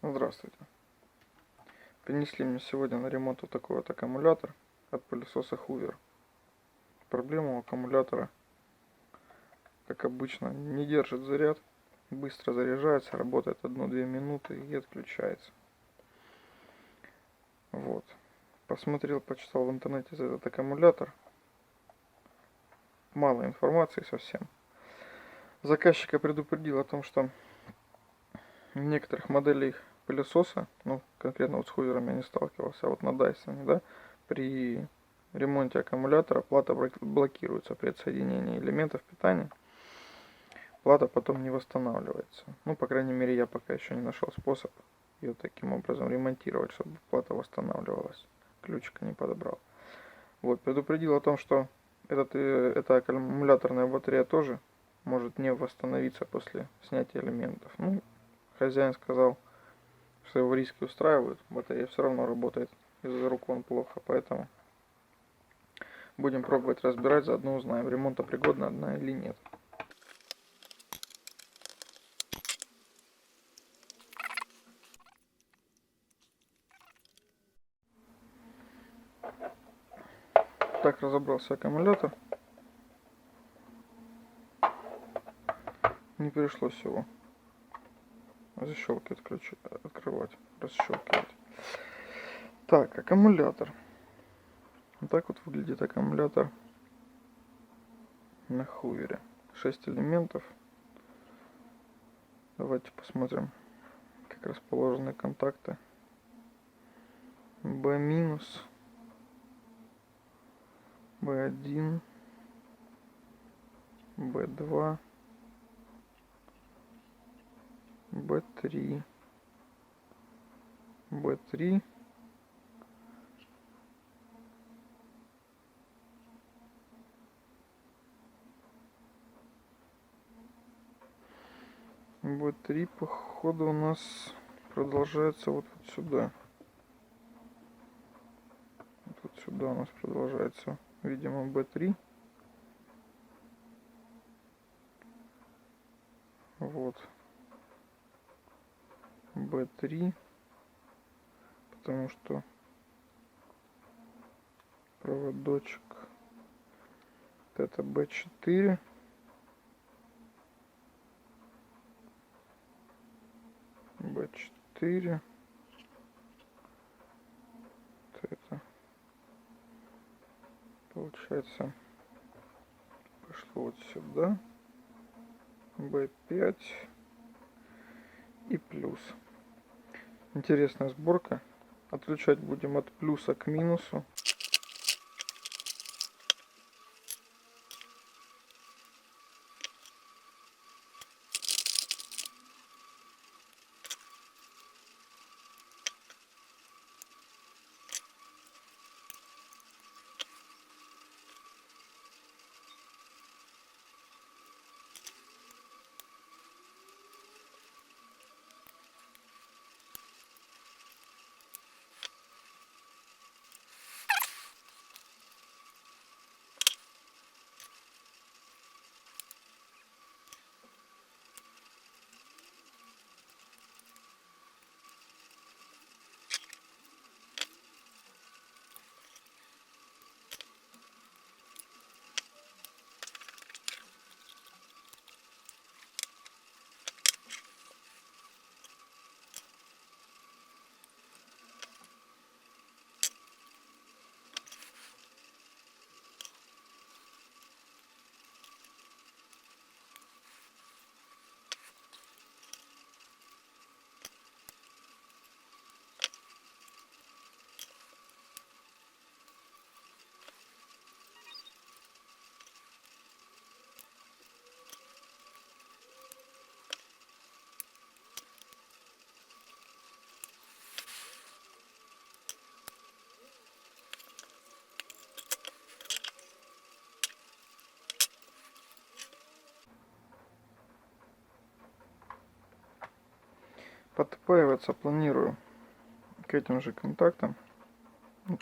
Здравствуйте. Принесли мне сегодня на ремонт вот такой вот аккумулятор от пылесоса Hoover. Проблема у аккумулятора, как обычно, не держит заряд, быстро заряжается, работает 1-2 минуты и отключается. Вот. Посмотрел, почитал в интернете за этот аккумулятор. Мало информации совсем. Заказчика предупредил о том, что в некоторых моделях пылесоса, конкретно вот с Hoover я не сталкивался, а вот на Dyson, да, при ремонте аккумулятора плата блокируется при отсоединении элементов питания. Плата потом не восстанавливается. По крайней мере, я пока еще не нашел способ ее таким образом ремонтировать, чтобы плата восстанавливалась. Ключика не подобрал. Вот, предупредил о том, что эта аккумуляторная батарея тоже может не восстановиться после снятия элементов. Хозяин сказал, что его риски устраивают, батарея все равно работает, из-за рук он плохо, поэтому будем пробовать разбирать, заодно узнаем, ремонтопригодна она или нет. Так, разобрался аккумулятор. Не пришлось его защелки открывать, расщелкивать. Так, аккумулятор. Вот так вот выглядит аккумулятор на Hoover. 6 элементов. Давайте посмотрим, как расположены контакты. B-, B1, B2, B3, B3, B3, походу, у нас продолжается вот сюда. Вот сюда у нас продолжается, видимо, B3. Вот. B3. Потому что проводочек. Вот это B4. B4. Вот это. Получается, пошло вот сюда. B5 и плюс. Интересная сборка. Отключать будем от плюса к минусу. Подпаиваться планирую к этим же контактам,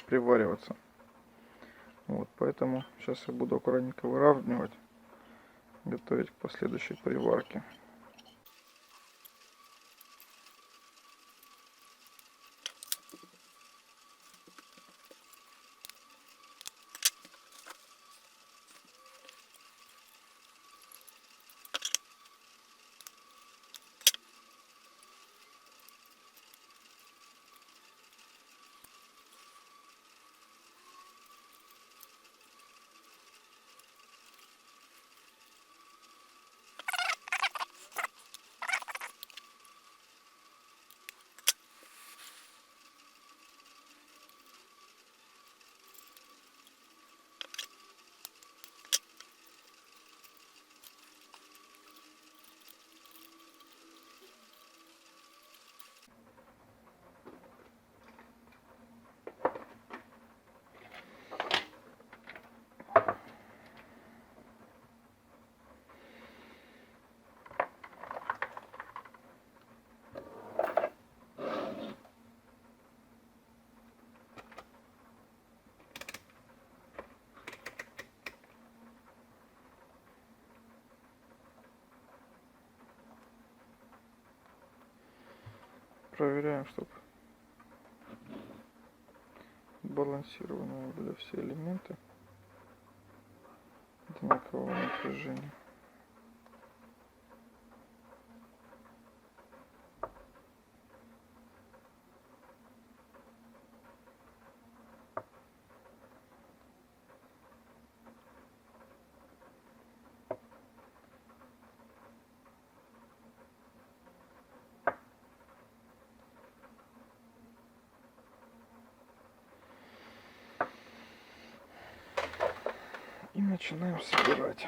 привариваться. Вот, поэтому сейчас я буду аккуратненько выравнивать, готовить к последующей приварке. Проверяем, чтобы балансированные были все элементы одинакового напряжения. И начинаем собирать.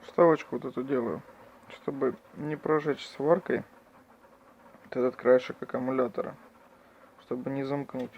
Вставочку вот эту делаю, чтобы не прожечь сваркой вот этот краешек аккумулятора, чтобы не замкнуть.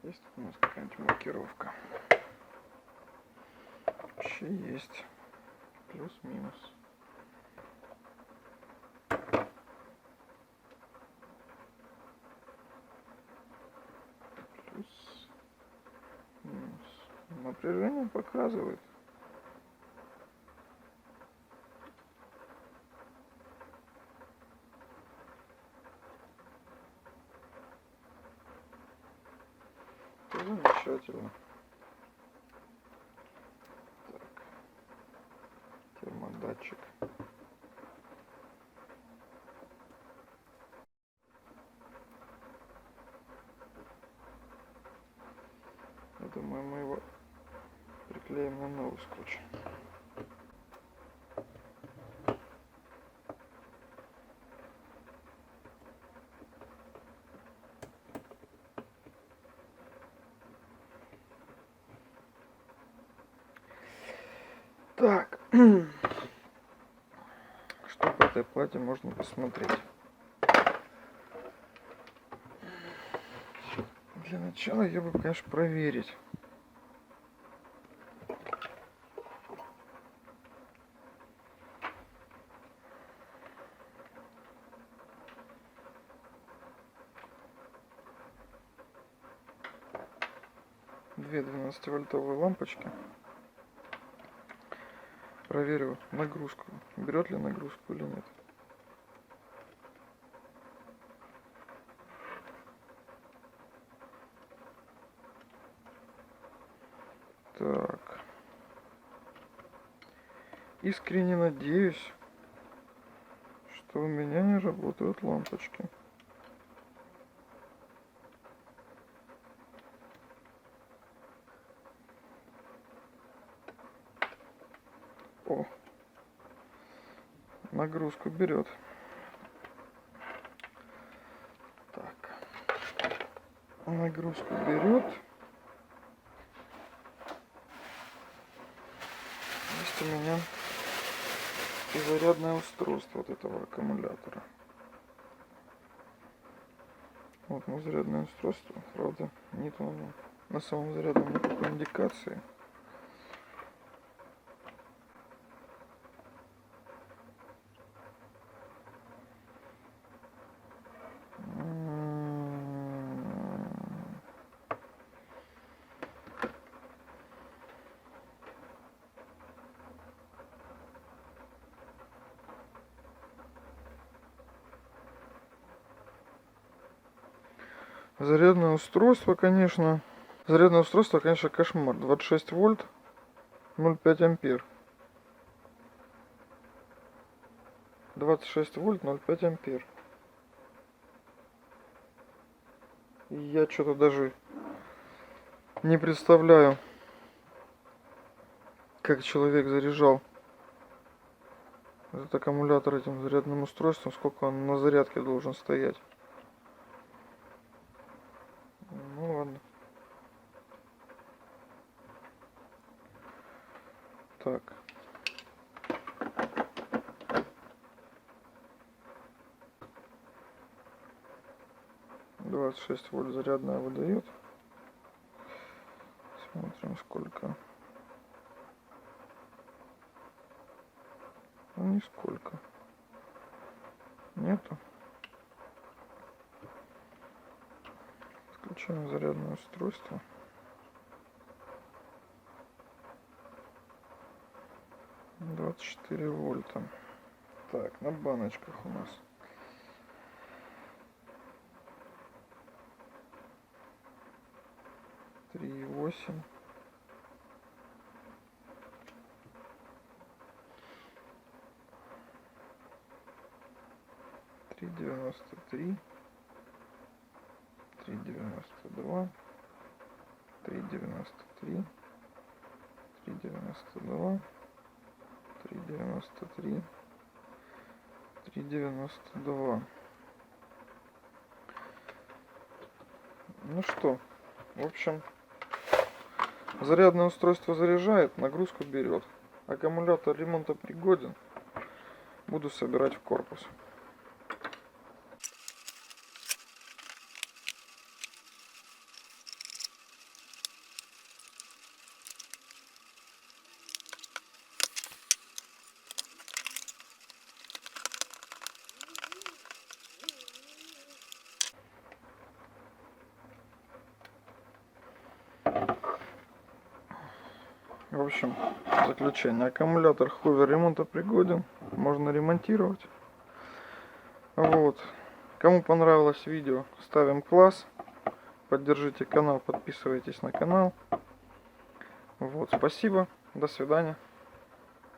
Есть у нас какая-нибудь маркировка? Вообще есть. Плюс-минус. Плюс-минус. Напряжение показывает. Замечательно. Так. Термодатчик. Я думаю, мы его приклеим на новый скотч. Так, что по этой плате можно посмотреть? Для начала я бы, конечно, проверить. Две 12-вольтовые лампочки. Проверю нагрузку. Берет ли нагрузку или нет. Так. Искренне надеюсь, что у меня не работают лампочки. О, нагрузку берет. Так, нагрузку берет. Есть у меня и зарядное устройство от этого аккумулятора. Вот мое зарядное устройство, правда, нет на самом зарядном никакой индикации. Зарядное устройство, конечно, кошмар. 26 вольт, 0,5 ампер. 26 вольт, 0,5 ампер. И я что-то даже не представляю, как человек заряжал этот аккумулятор этим зарядным устройством, сколько он на зарядке должен стоять. Ну ладно. Так. Двадцать 6 вольт зарядная выдает. Смотрим сколько. Ну, нисколько. Нету. Включаем зарядное устройство. Двадцать 4 вольта. Так, на баночках у нас. Три и 8. Три 93. 3,92, 3,93, 3,92, 3,93, 3,92. Ну что, в общем, зарядное устройство заряжает, нагрузку берет. Аккумулятор ремонтопригоден. Буду собирать в корпус. общем, заключение. Аккумулятор Hoover ремонтопригоден. Можно ремонтировать. Вот. Кому понравилось видео, ставим класс. Поддержите канал, подписывайтесь на канал. Вот, спасибо. До свидания.